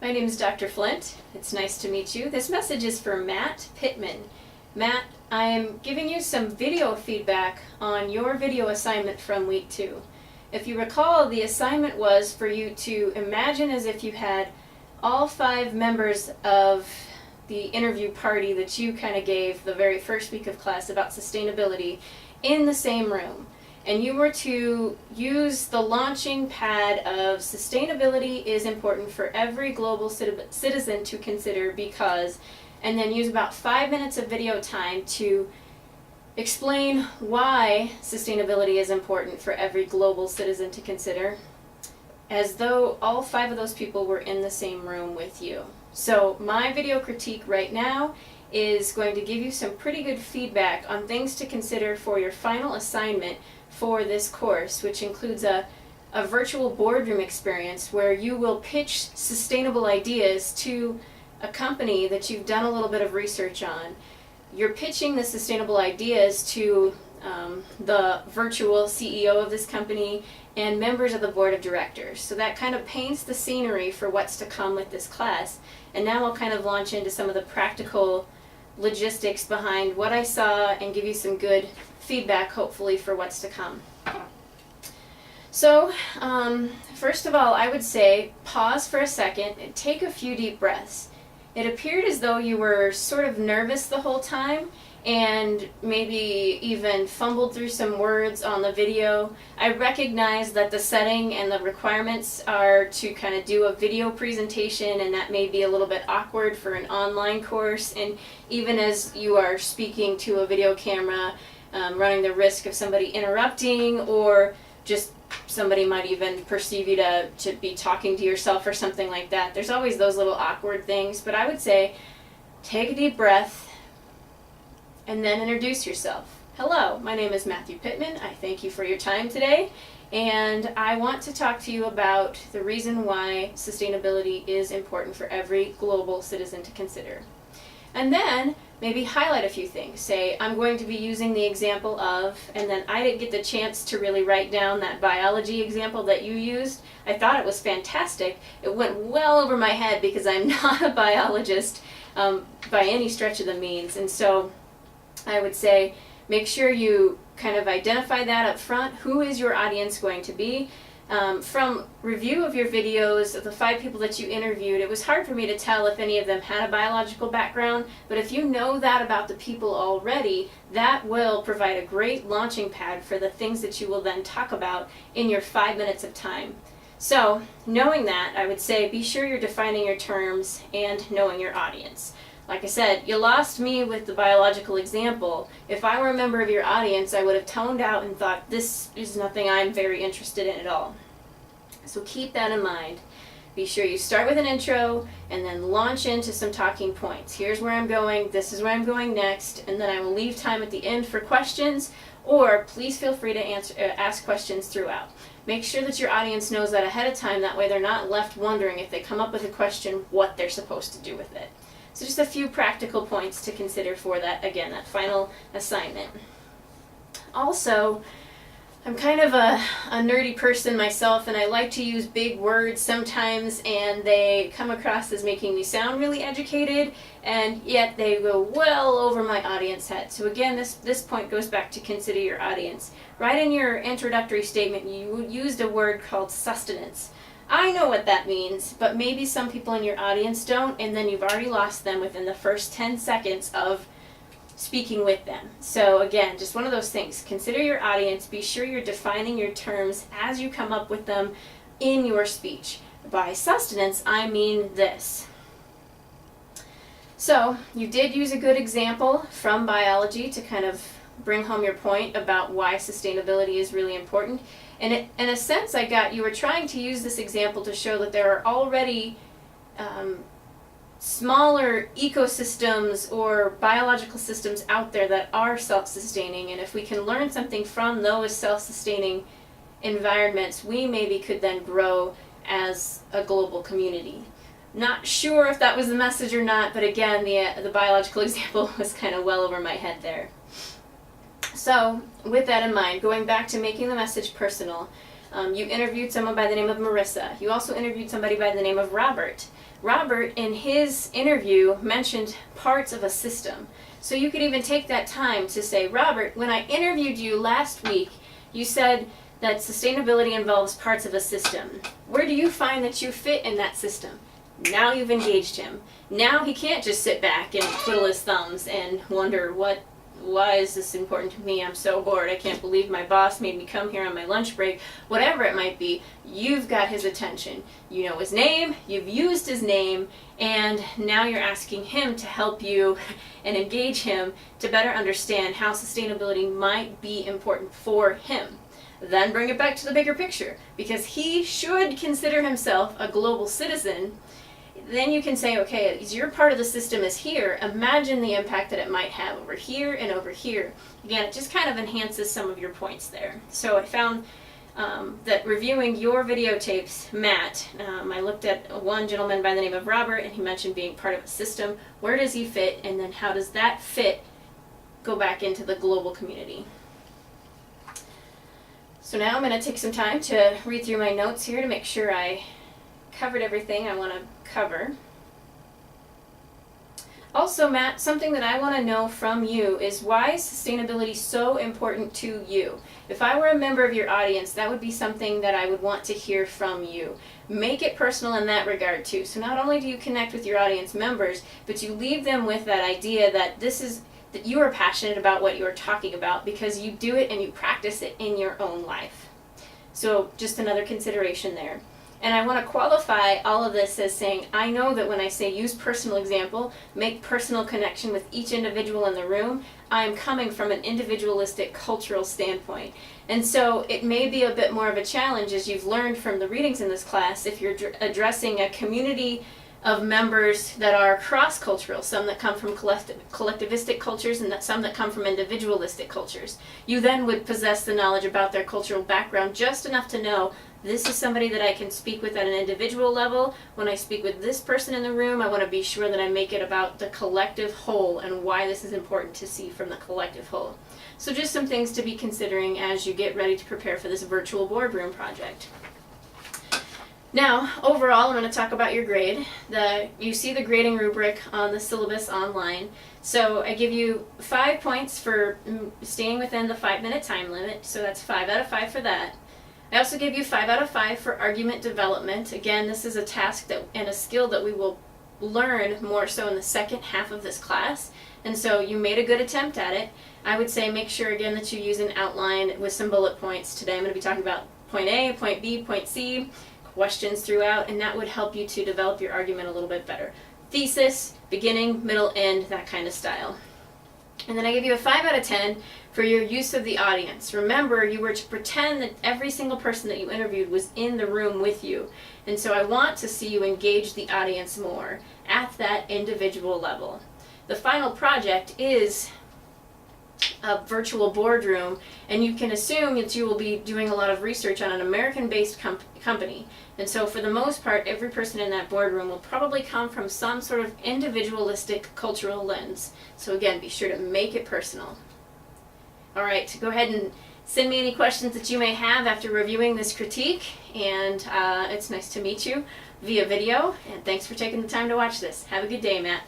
My name is Dr. Flint. It's nice to meet you. This message is for MPittman. Matt, I'm giving you some video feedback on your video assignment from week 2. If you recall, the assignment was for you to imagine as if you had all 5 members of the interview party that you kind of gave the very first week of class about sustainability in the same room. And you were to use the launching pad of sustainability is important for every global citizen to consider because, and then use about 5 minutes of video time to explain why sustainability is important for every global citizen to consider, as though all 5 of those people were in the same room with you. So my video critique right now is going to give you some pretty good feedback on things to consider for your final assignment for this course, which includes a virtual boardroom experience where you will pitch sustainable ideas to a company that you've done a little bit of research on. You're pitching the sustainable ideas to the virtual CEO of this company and members of the board of directors. So that kind of paints the scenery for what's to come with this class. And now I'll kind of launch into some of the practical logistics behind what I saw and give you some good feedback, hopefully, for what's to come. So, first of all, I would say pause for a second and take a few deep breaths. It appeared as though you were sort of nervous the whole time and maybe even fumbled through some words on the video. I recognize that the setting and the requirements are to kind of do a video presentation, and that may be a little bit awkward for an online course, and even as you are speaking to a video camera, running the risk of somebody interrupting, or just somebody might even perceive you to be talking to yourself or something like that. There's always those little awkward things, but I would say take a deep breath and then introduce yourself. Hello, my name is MPittman. I thank you for your time today, and I want to talk to you about the reason why sustainability is important for every global citizen to consider. And then maybe highlight a few things. Say, I'm going to be using the example of, and then I didn't get the chance to really write down that biology example that you used. I thought it was fantastic. It went well over my head because I'm not a biologist by any stretch of the means. And so I would say make sure you kind of identify that up front. Who is your audience going to be? From review of your videos of the 5 people that you interviewed, it was hard for me to tell if any of them had a biological background, but if you know that about the people already, that will provide a great launching pad for the things that you will then talk about in your 5 minutes of time. So, knowing that, I would say be sure you're defining your terms and knowing your audience. Like I said, you lost me with the biological example. If I were a member of your audience, I would have toned out and thought, this is nothing I'm very interested in at all. So keep that in mind. Be sure you start with an intro and then launch into some talking points. Here's where I'm going, this is where I'm going next, and then I will leave time at the end for questions, or please feel free to ask questions throughout. Make sure that your audience knows that ahead of time, that way they're not left wondering if they come up with a question what they're supposed to do with it. So just a few practical points to consider for that, again, that final assignment. Also, I'm kind of a nerdy person myself, and I like to use big words sometimes, and they come across as making me sound really educated, and yet they go well over my audience head. So again, this point goes back to consider your audience. Right in your introductory statement, you used a word called sustenance. I know what that means, but maybe some people in your audience don't, and then you've already lost them within the first 10 seconds of speaking with them. So again, just one of those things. Consider your audience. Be sure you're defining your terms as you come up with them in your speech. By sustenance, I mean this. So you did use a good example from biology to kind of bring home your point about why sustainability is really important. And in a sense, you were trying to use this example to show that there are already smaller ecosystems or biological systems out there that are self-sustaining, and if we can learn something from those self-sustaining environments, we maybe could then grow as a global community. Not sure if that was the message or not, but again, the biological example was kind of well over my head there. So, with that in mind, going back to making the message personal, You interviewed someone by the name of Marissa. You also interviewed somebody by the name of Robert. Robert, in his interview, mentioned parts of a system. So you could even take that time to say, Robert, when I interviewed you last week, you said that sustainability involves parts of a system. Where do you find that you fit in that system? Now you've engaged him. Now he can't just sit back and twiddle his thumbs and wonder, why is this important to me? I'm so bored. I can't believe my boss made me come here on my lunch break. Whatever it might be, you've got his attention. You know his name, you've used his name, and now you're asking him to help you and engage him to better understand how sustainability might be important for him. Then bring it back to the bigger picture, because he should consider himself a global citizen. Then you can say, okay, as your part of the system is here, imagine the impact that it might have over here and over here. Again, it just kind of enhances some of your points there. So I found that reviewing your videotapes, Matt, I looked at one gentleman by the name of Robert, and he mentioned being part of a system. Where does he fit, and then how does that fit go back into the global community? So now I'm going to take some time to read through my notes here to make sure I covered everything I want to cover. Also, Matt, something that I want to know from you is, why is sustainability so important to you? If I were a member of your audience, that would be something that I would want to hear from you. Make it personal in that regard too. So not only do you connect with your audience members, but you leave them with that idea that that you are passionate about what you are talking about because you do it and you practice it in your own life. So just another consideration there. And I want to qualify all of this as saying, I know that when I say use personal example, make personal connection with each individual in the room, I'm coming from an individualistic cultural standpoint. And so it may be a bit more of a challenge, as you've learned from the readings in this class, if you're addressing a community of members that are cross-cultural, some that come from collectivistic cultures and some that come from individualistic cultures. You then would possess the knowledge about their cultural background just enough to know, this is somebody that I can speak with at an individual level. When I speak with this person in the room, I want to be sure that I make it about the collective whole and why this is important to see from the collective whole. So just some things to be considering as you get ready to prepare for this virtual boardroom project. Now, overall, I'm going to talk about your grade. You see the grading rubric on the syllabus online. So I give you 5 points for staying within the 5-minute time limit. So that's 5 out of 5 for that. I also give you 5 out of 5 for argument development. Again, this is a task and a skill that we will learn more so in the second half of this class. And so you made a good attempt at it. I would say make sure again that you use an outline with some bullet points. Today I'm going to be talking about point A, point B, point C, questions throughout, and that would help you to develop your argument a little bit better. Thesis, beginning, middle, end, that kind of style. And then I give you a 5 out of 10 for your use of the audience. Remember, you were to pretend that every single person that you interviewed was in the room with you. And so I want to see you engage the audience more at that individual level. The final project is a virtual boardroom, and you can assume that you will be doing a lot of research on an American-based company. And so for the most part, every person in that boardroom will probably come from some sort of individualistic cultural lens. So again, be sure to make it personal. All right, go ahead and send me any questions that you may have after reviewing this critique, and it's nice to meet you via video, and thanks for taking the time to watch this. Have a good day, Matt.